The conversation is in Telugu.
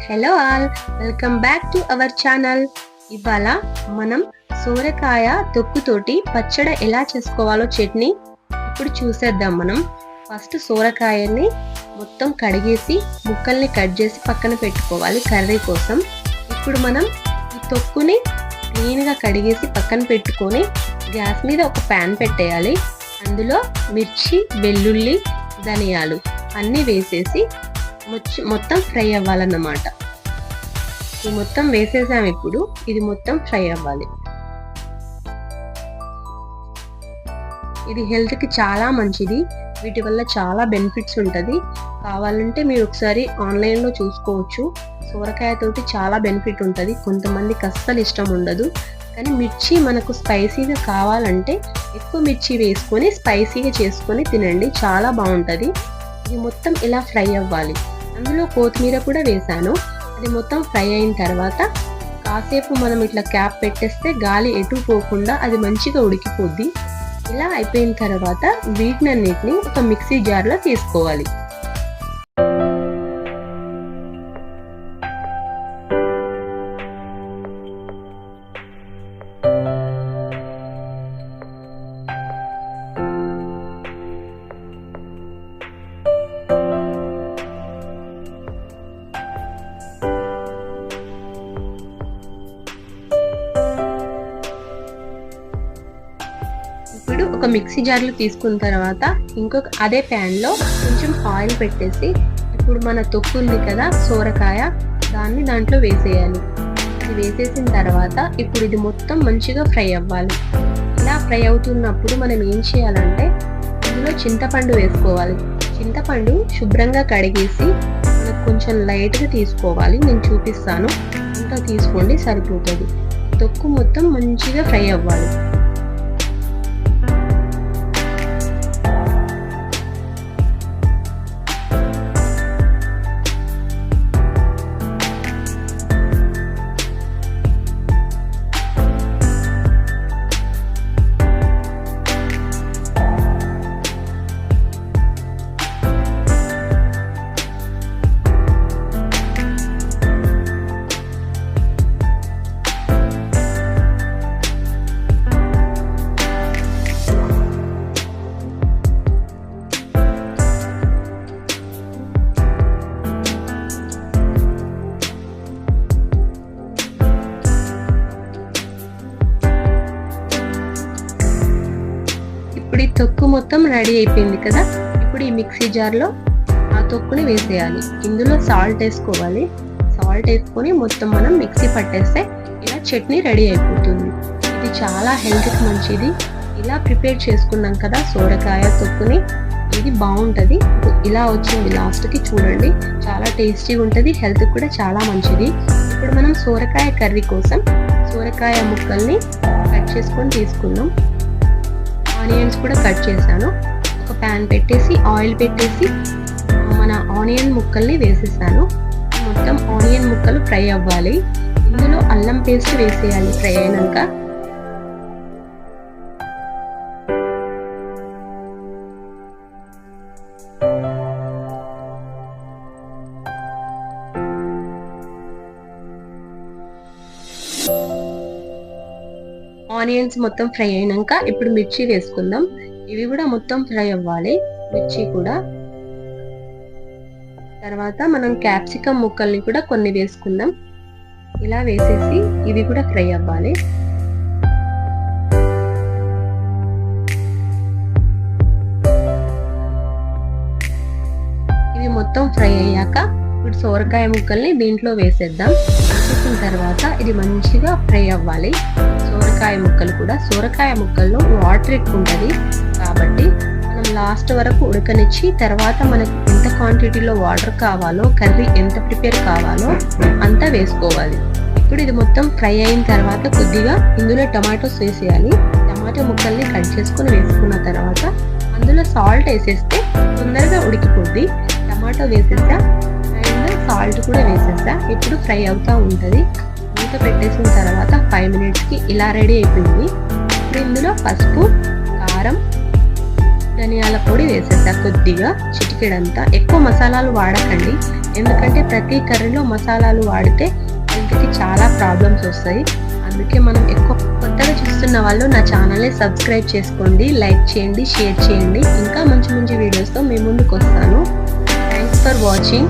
Hello all, welcome back to our channel. ఇవాళ మనం సోరకాయ తొక్కుతోటి పచ్చడి ఎలా చేసుకోవాలో చట్నీ ఇప్పుడు చూసేద్దాం. మనం ఫస్ట్ సోరకాయని మొత్తం కడిగేసి ముక్కల్ని కట్ చేసి పక్కన పెట్టుకోవాలి కర్రీ కోసం. ఇప్పుడు మనం ఈ తొక్కుని క్లీన్గా కడిగేసి పక్కన పెట్టుకొని గ్యాస్ మీద ఒక ప్యాన్ పెట్టేయాలి. అందులో మిర్చి, వెల్లుల్లి, ధనియాలు అన్నీ వేసేసి మొత్తం ఫ్రై అవ్వాలన్నమాట. ఇది మొత్తం వేసేసాం. ఇప్పుడు ఇది మొత్తం ఫ్రై అవ్వాలి. ఇది హెల్త్కి చాలా మంచిది. వీటి వల్ల చాలా బెనిఫిట్స్ ఉంటుంది. కావాలంటే మీరు ఒకసారి ఆన్లైన్లో చూసుకోవచ్చు. సోరకాయతోటి చాలా బెనిఫిట్ ఉంటుంది. కొంతమందికి అస్సలు ఇష్టం ఉండదు, కానీ మిర్చి మనకు స్పైసీగా కావాలంటే ఎక్కువ మిర్చి వేసుకొని స్పైసీగా చేసుకొని తినండి, చాలా బాగుంటుంది. ఇది మొత్తం ఇలా ఫ్రై అవ్వాలి. అందులో కొత్తిమీర కూడా వేసాను. అది మొత్తం ఫ్రై అయిన తర్వాత కాసేపు మనం ఇట్లా క్యాప్ పెట్టేస్తే గాలి ఎటు పోకుండా అది మంచిగా ఉడికిపోద్ది. ఇలా అయిపోయిన తర్వాత వీటినన్నిటిని ఒక మిక్సీ జార్లో తీసుకోవాలి. ఇప్పుడు ఒక మిక్సీ జార్లో తీసుకున్న తర్వాత ఇంకొక అదే ప్యాన్లో కొంచెం ఆయిల్ పెట్టేసి ఇప్పుడు మన తొక్కు ఉంది కదా సోరకాయ, దాన్ని దాంట్లో వేసేయాలి. ఇది వేసేసిన తర్వాత ఇప్పుడు ఇది మొత్తం మంచిగా ఫ్రై అవ్వాలి. ఇలా ఫ్రై అవుతున్నప్పుడు మనం ఏం చేయాలంటే ఇందులో చింతపండు వేసుకోవాలి. చింతపండు శుభ్రంగా కడిగేసి మనకు కొంచెం లైట్గా తీసుకోవాలి. నేను చూపిస్తాను, ఇంకా తీసుకోండి సరిపోతుంది. తొక్కు మొత్తం మంచిగా ఫ్రై అవ్వాలి. ఇప్పుడు ఈ తొక్కు మొత్తం రెడీ అయిపోయింది కదా. ఇప్పుడు ఈ మిక్సీ జార్లో ఆ తొక్కుని వేసేయాలి. ఇందులో సాల్ట్ వేసుకోవాలి. సాల్ట్ వేసుకొని మొత్తం మనం మిక్సీ పట్టేస్తే ఇలా చట్నీ రెడీ అయిపోతుంది. ఇది చాలా హెల్త్కి మంచిది. ఇలా ప్రిపేర్ చేసుకున్నాం కదా సోరకాయ తొక్కుని, ఇది బాగుంటుంది. ఇలా వచ్చింది లాస్ట్కి, చూడండి చాలా టేస్టీగా ఉంటుంది, హెల్త్కి కూడా చాలా మంచిది. ఇప్పుడు మనం సోరకాయ కర్రీ కోసం సోరకాయ ముక్కల్ని కట్ చేసుకొని తీసుకుందాం. ఆనియన్స్ కూడా కట్ చేశాను. ఒక ప్యాన్ పెట్టేసి ఆయిల్ పెట్టేసి మన ఆనియన్ ముక్కల్ని వేసేసాను. మొత్తం ఆనియన్ ముక్కలు ఫ్రై అవ్వాలి. ఇందులో అల్లం పేస్ట్ వేసేయాలి ఫ్రై అయినాక. ఆనియన్స్ మొత్తం ఫ్రై అయినాక ఇప్పుడు మిర్చి వేసుకుందాం. ఇవి కూడా మొత్తం ఫ్రై అవ్వాలి, మిర్చి కూడా. తర్వాత మనం క్యాప్సికమ్ ముక్కల్ని కూడా కొన్ని వేసుకుందాం. ఇలా వేసేసి ఇవి కూడా ఫ్రై అవ్వాలి. ఇవి మొత్తం ఫ్రై అయ్యాక ఇప్పుడు సోరకాయ ముక్కల్ని దీంట్లో వేసేద్దాం. వేసిన తర్వాత ఇది మంచిగా ఫ్రై అవ్వాలి. సోరకాయ ముక్కలు కూడా, సోరకాయ ముక్కల్లో వాటర్ ఎక్కువ ఉంటుంది కాబట్టి మనం లాస్ట్ వరకు ఉడకనిచ్చి తర్వాత మనకు ఎంత క్వాంటిటీలో వాటర్ కావాలో, కర్రీ ఎంత ప్రిపేర్ కావాలో అంతా వేసుకోవాలి. ఇప్పుడు ఇది మొత్తం ఫ్రై అయిన తర్వాత కొద్దిగా ఇందులో టమాటోస్ వేసేయాలి. టమాటో ముక్కల్ని కట్ చేసుకొని వేసుకున్న తర్వాత అందులో సాల్ట్ వేసేస్తే తొందరగా ఉడికిపోద్ది. టమాటో వేసేసా అండ్ సాల్ట్ కూడా వేసేసా. ఇప్పుడు ఫ్రై అవుతూ ఉంటుంది. మూత పెట్టేసిన తర్వాత 5 మినిట్స్కి ఇలా రెడీ అయిపోయింది. ఇప్పుడు ఇందులో పసుపు, కారం, ధనియాల పొడి వేసేసా కొద్దిగా, చిటికెడంతా. ఎక్కువ మసాలాలు వాడకండి, ఎందుకంటే ప్రతి కర్రీలో మసాలాలు వాడితే హెల్త్కి చాలా ప్రాబ్లమ్స్ వస్తాయి. అందుకే మనం ఎక్కువ కొత్తగా చూస్తున్న వాళ్ళు నా ఛానల్ని సబ్స్క్రైబ్ చేసుకోండి, లైక్ చేయండి, షేర్ చేయండి. ఇంకా మంచి మంచి వీడియోస్తో మీ ముందుకు వస్తాను. Thanks for watching.